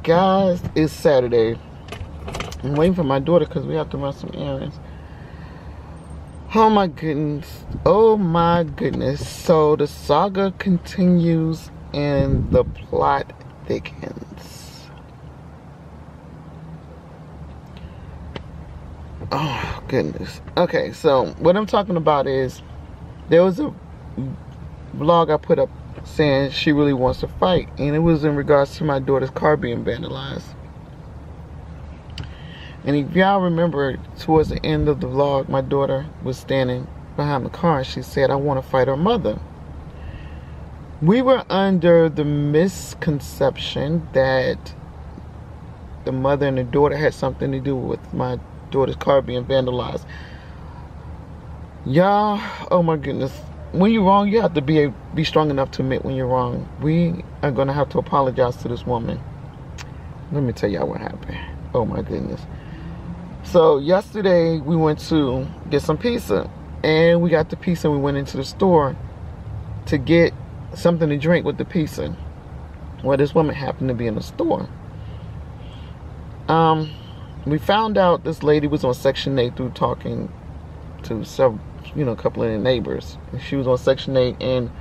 guys, it's Saturday. I'm waiting for my daughter because we have to run some errands. Oh my goodness. Oh my goodness. So the saga continues and the plot thickens. Oh goodness. Okay, so what I'm talking about is there was a vlog I put up saying she really wants to fight, and it was in regards to my daughter's car being vandalized. And if y'all remember, towards the end of the vlog, my daughter was standing behind the car and she said, I want to fight her mother. We were under the misconception that the mother and the daughter had something to do with my daughter's car being vandalized. Y'all, oh my goodness. When you're wrong, you have to be strong enough to admit when you're wrong. We are going to have to apologize to this woman. Let me tell y'all what happened. Oh my goodness. So yesterday we went to get some pizza, and we got the pizza and we went into the store to get something to drink with the pizza. Well, this woman happened to be in the store. We found out this lady was on Section 8 through talking to several, a couple of the neighbors. She was on Section 8 and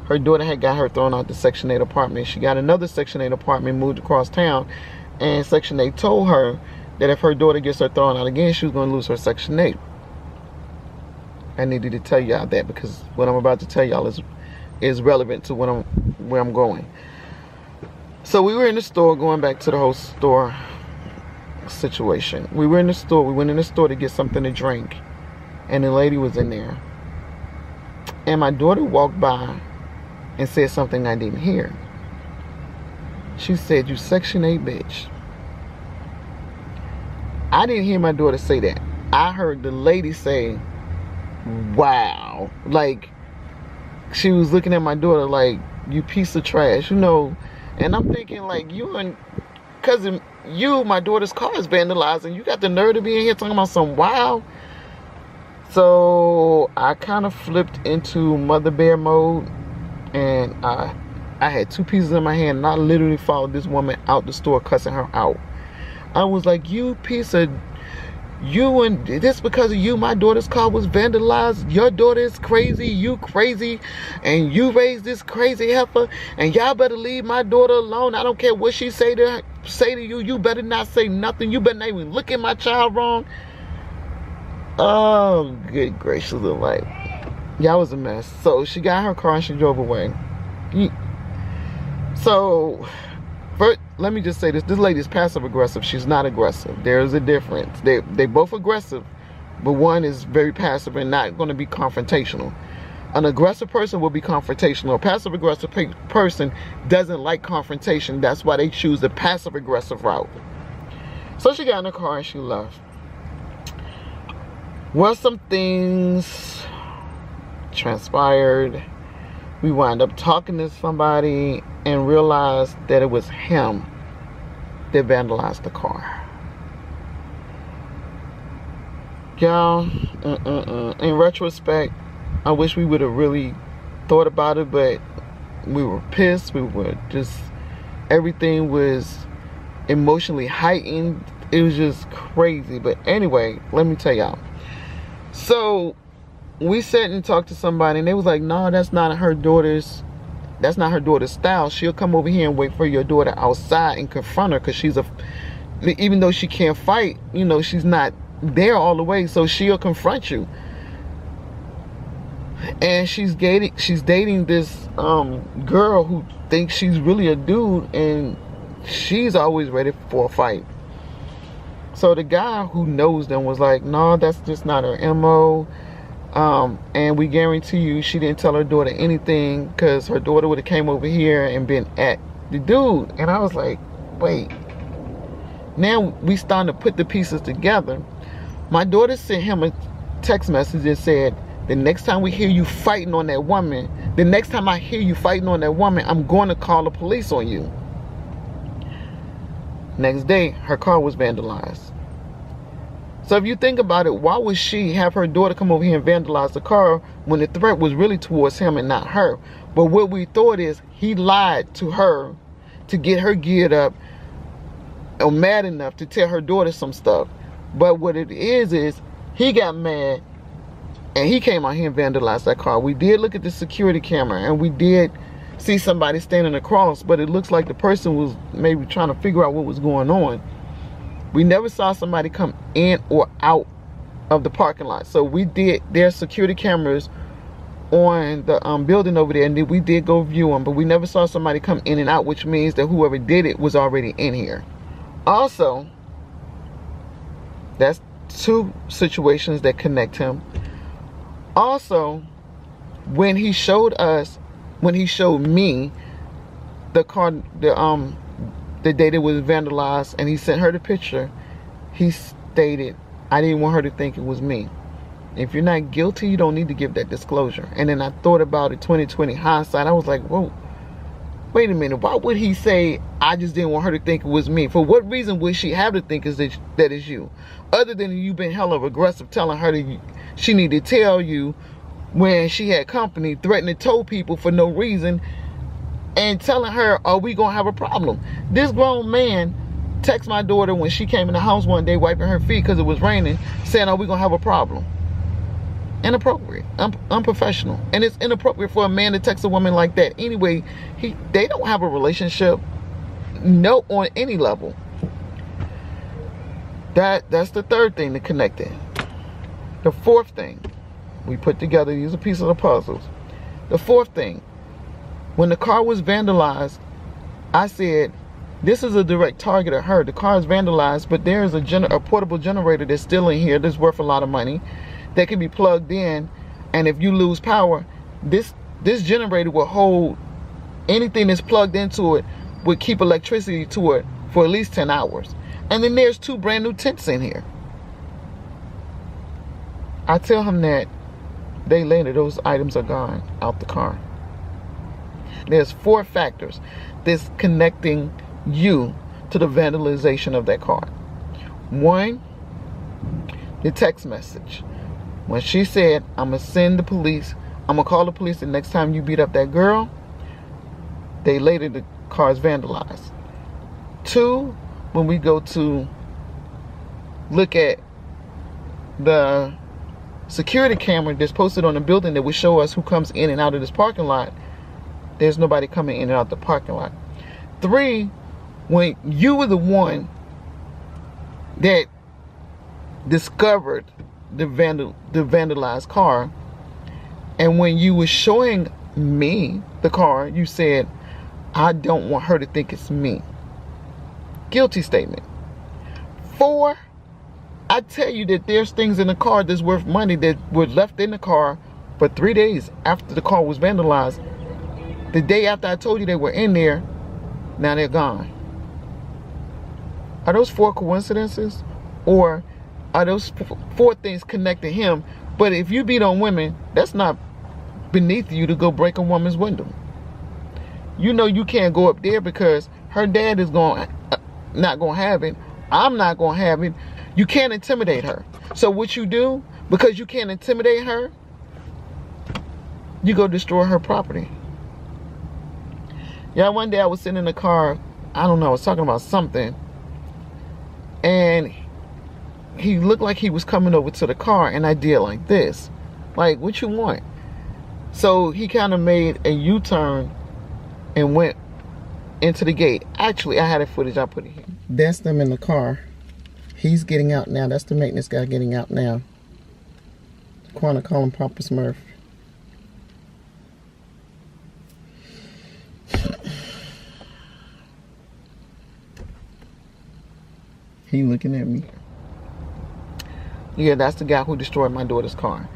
her daughter had got her thrown out the Section 8 apartment. She got another Section 8 apartment, moved across town, and Section 8 told her that if her daughter gets her thrown out again, she was going to lose her Section 8. I needed to tell y'all that because what I'm about to tell y'all is relevant to where I'm going. So we were in the store, going back to the whole store situation. We were in the store. We went in the store to get something to drink, and the lady was in there. And my daughter walked by and said something I didn't hear. She said, "You Section 8 bitch." I didn't hear my daughter say that. I heard the lady say, "Wow." Like, she was looking at my daughter like, "You piece of trash," And I'm thinking, like, cousin, my daughter's car is vandalized, and you got the nerve to be in here talking about some wow. So I kind of flipped into mother bear mode, and I had two pieces in my hand, and I literally followed this woman out the store, cussing her out. I was like, "You piece of, and this because of you, my daughter's car was vandalized. Your daughter is crazy, you crazy, and you raised this crazy heifer, and y'all better leave my daughter alone. I don't care what she say to you. You better not say nothing. You better not even look at my child wrong." Oh, good gracious of life. Y'all was a mess. So she got her car and she drove away. So, first, let me just say this. This lady is passive-aggressive. She's not aggressive. There's a difference. They both aggressive, but one is very passive and not going to be confrontational. An aggressive person will be confrontational. A passive-aggressive person doesn't like confrontation. That's why they choose the passive-aggressive route. So she got in her car and she left. Well, some things transpired. We wound up talking to somebody and realized that it was him that vandalized the car. Y'all, in retrospect, I wish we would have really thought about it, but we were pissed. We were just, everything was emotionally heightened. It was just crazy. But anyway, let me tell y'all. So we sat and talked to somebody, and they was like, "No, that's not her daughter's style. She'll come over here and wait for your daughter outside and confront her, because even though she can't fight, she's not there all the way, so she'll confront you." And she's dating this girl who thinks she's really a dude, and she's always ready for a fight. So the guy who knows them was like, "No, that's just not her MO. And we guarantee you she didn't tell her daughter anything, because her daughter would have came over here and been at the dude." And I was like, wait. Now we starting to put the pieces together. My daughter sent him a text message that said, "The next time we hear you fighting on that woman, the next time I hear you fighting on that woman, I'm going to call the police on you." Next day, her car was vandalized. So if you think about it, why would she have her daughter come over here and vandalize the car when the threat was really towards him and not her? But what we thought is he lied to her to get her geared up or mad enough to tell her daughter some stuff. But what it is he got mad and he came out here and vandalized that car. We did look at the security camera and we did see somebody standing across, but it looks like the person was maybe trying to figure out what was going on. We never saw somebody come in or out of the parking lot. So we did, there's security cameras on the building over there, and we did go view them, but we never saw somebody come in and out, which means that whoever did it was already in here. Also, that's two situations that connect him. Also, when he showed me the car, the day it was vandalized, and he sent her the picture, he stated, I didn't want her to think it was me. If you're not guilty, you don't need to give that disclosure. And then I thought about it, 2020 hindsight. I was like, whoa, wait a minute. Why would he say, I just didn't want her to think it was me? For what reason would she have to think that is you? Other than you been hella aggressive telling her that she needed to tell you when she had company, threatening to tow people for no reason, and telling her, are we going to have a problem? This grown man texted my daughter when she came in the house one day wiping her feet because it was raining, saying, are we going to have a problem? Inappropriate, unprofessional. And it's inappropriate for a man to text a woman like that. Anyway, they don't have a relationship, no, on any level. That's the third thing to connect it. The fourth thing we put together, these are pieces of the puzzles. The fourth thing, when the car was vandalized, I said, this is a direct target of her. The car is vandalized, but there is a portable generator that's still in here that's worth a lot of money that can be plugged in, and if you lose power, this generator will hold anything that's plugged into it, would keep electricity to it for at least 10 hours. And then there's 2 brand new tents in here. I tell him that day later, those items are gone out the car. There's 4 factors that's connecting you to the vandalization of that car. 1, the text message. When she said, I'm going to send the police, I'm going to call the police the next time you beat up that girl, day later the car is vandalized. 2, when we go to look at the security camera that's posted on the building that would show us who comes in and out of this parking lot, there's nobody coming in and out the parking lot. 3, when you were the one that discovered the vandalized car, and when you were showing me the car, you said, I don't want her to think it's me. Guilty statement. 4, I tell you that there's things in the car that's worth money that were left in the car for 3 days after the car was vandalized. The day after I told you they were in there, now they're gone. Are those 4 coincidences? Or are those 4 things connecting him? But if you beat on women, that's not beneath you to go break a woman's window. You know you can't go up there because her dad is not going to have it. I'm not going to have it. You can't intimidate her. So what you do, because you can't intimidate her, you go destroy her property. Yeah, one day I was sitting in the car, I don't know, I was talking about something, and he looked like he was coming over to the car, and I did like this. Like, what you want? So he kind of made a U-turn and went into the gate. Actually, I had a footage, I put it here. That's them in the car. He's getting out now. That's the maintenance guy getting out now. Quanah, call him Papa Smurf. He looking at me. Yeah, that's the guy who destroyed my daughter's car.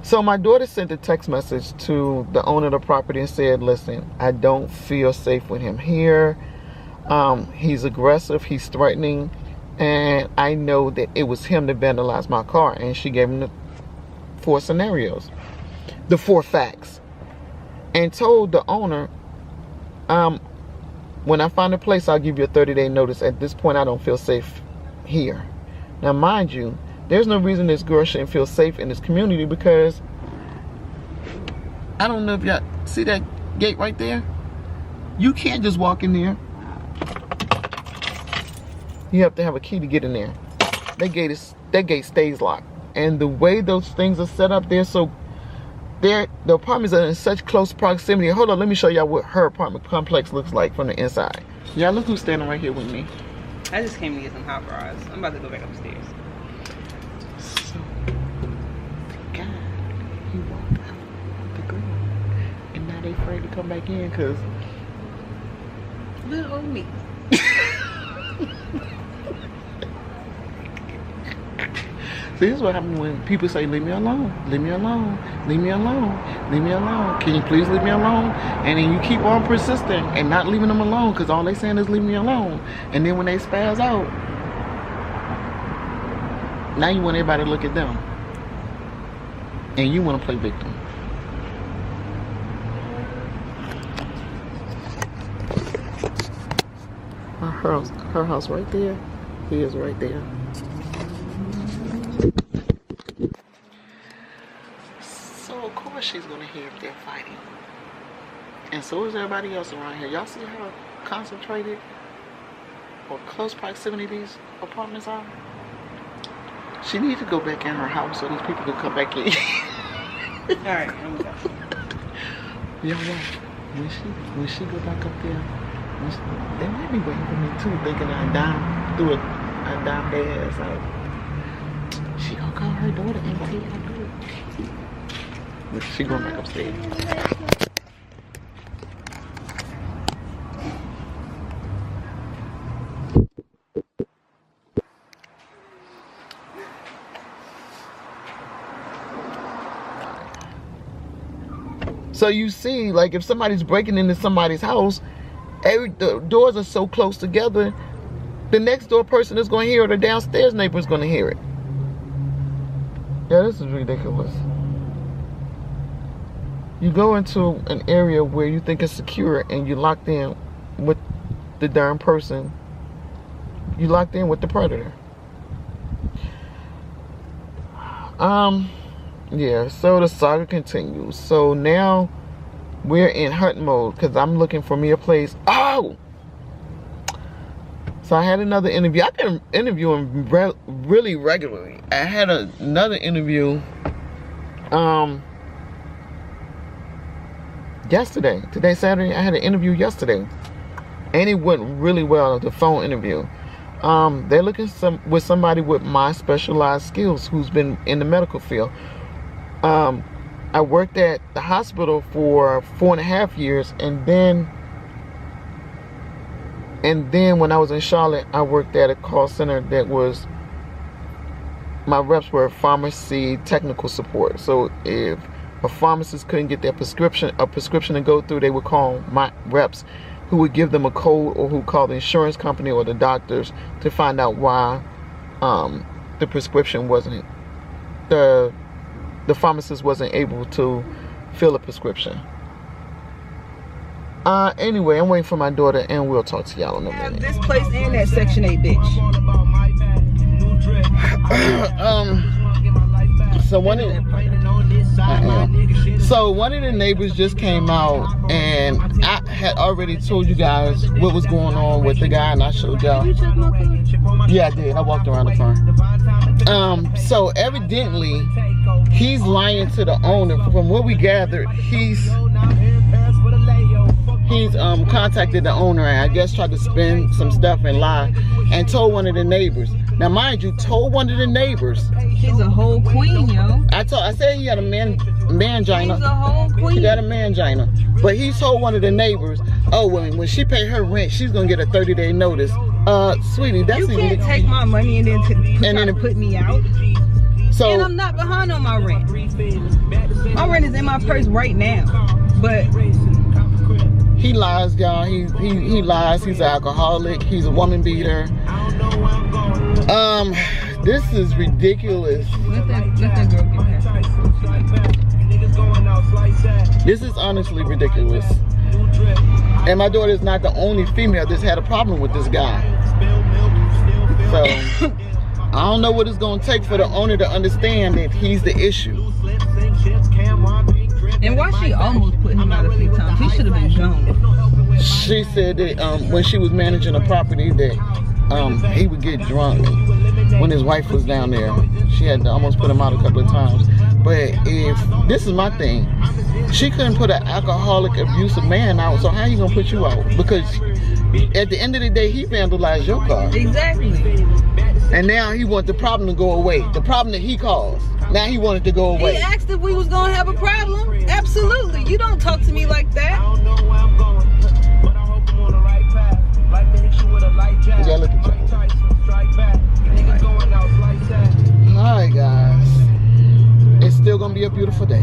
So my daughter sent a text message to the owner of the property and said, listen, I don't feel safe with him here. He's aggressive, he's threatening, and I know that it was him that vandalized my car. And she gave him the 4 scenarios, the 4 facts, and told the owner, when I find a place, I'll give you a 30-day notice. At this point, I don't feel safe here. Now, mind you, there's no reason this girl shouldn't feel safe in this community, because I don't know if y'all see that gate right there. You can't just walk in there. You have to have a key to get in there. That gate stays locked. And the way those things are set up, the apartments are in such close proximity. Hold on, let me show y'all what her apartment complex looks like from the inside. Y'all look who's standing right here with me. I just came to get some hot fries. I'm about to go back upstairs. So, the guy, he walked out the girl. And now they afraid to come back in because little old me. See, this is what happens when people say, leave me alone, leave me alone, leave me alone, leave me alone. Can you please leave me alone? And then you keep on persisting and not leaving them alone because all they saying is leave me alone. And then when they spaz out, now you want everybody to look at them. And you want to play victim. Her house right there. He is right there. Of course she's gonna hear if they're fighting, and so is everybody else around here. Y'all see how concentrated or close proximity these apartments are? She needs to go back in her house so these people can come back in. Alright, I'm back. Yo, when she go back up there, they might be waiting for me too, thinking I dime their ass out. She gonna call her daughter and tell her do it. She going back upstairs. So you see, like if somebody's breaking into somebody's house, the doors are so close together, the next door person is going to hear it, or the downstairs neighbor is going to hear it. Yeah, this is ridiculous. You go into an area where you think is secure and you're locked in with the darn person. You locked in with the predator. Yeah, so the saga continues. So now we're in hunt mode because I'm looking for me a place. Oh! So I had another interview. I've been interviewing really regularly. I had another interview yesterday. Today's Saturday. I had an interview yesterday, and it went really well. The phone interview. They're looking with somebody with my specialized skills who's been in the medical field. I worked at the hospital for 4.5 years, and then when I was in Charlotte, I worked at a call center that was, my reps were pharmacy technical support. So if a pharmacist couldn't get their prescription to go through, they would call my reps, who would give them a code, or who called the insurance company or the doctors to find out why the prescription wasn't, the pharmacist wasn't able to fill a prescription. Anyway, I'm waiting for my daughter, and we'll talk to y'all in a minute. This place and that Section 8 bitch. So one of the neighbors just came out, and I had already told you guys what was going on with the guy, and I showed y'all. Yeah, I did. I walked around the car. So evidently, he's lying to the owner. From what we gathered, he's contacted the owner, and I guess tried to spin some stuff and lie, and told one of the neighbors. Now, mind you, told one of the neighbors. She's a whole queen, yo. I said he had a mangina. He's a whole queen. He got a mangina. But he told one of the neighbors, oh, when she pay her rent, she's gonna get a 30-day notice. Sweetie, that's you can't take my money and then put me out. So, and I'm not behind on my rent. My rent is in my purse right now. But he lies, y'all. He lies. He's an alcoholic. He's a woman beater. This is ridiculous. Let that girl get past. This is honestly ridiculous. And my daughter is not the only female that's had a problem with this guy. So I don't know what it's gonna take for the owner to understand that he's the issue. And why she almost put him out a few times? He should have been gone. She said that when she was managing a property that he would get drunk. When his wife was down there, she had to almost put him out a couple of times. But if this is my thing, she couldn't put an alcoholic, abusive man out. So how you gonna put you out? Because at the end of the day, he vandalized your car. Exactly. And now he wants the problem to go away. The problem that he caused. Now he wanted to go away. He asked if we was gonna have a problem. Absolutely. You don't talk to me like that. Yeah, look at you. Alright guys. It's still gonna be a beautiful day.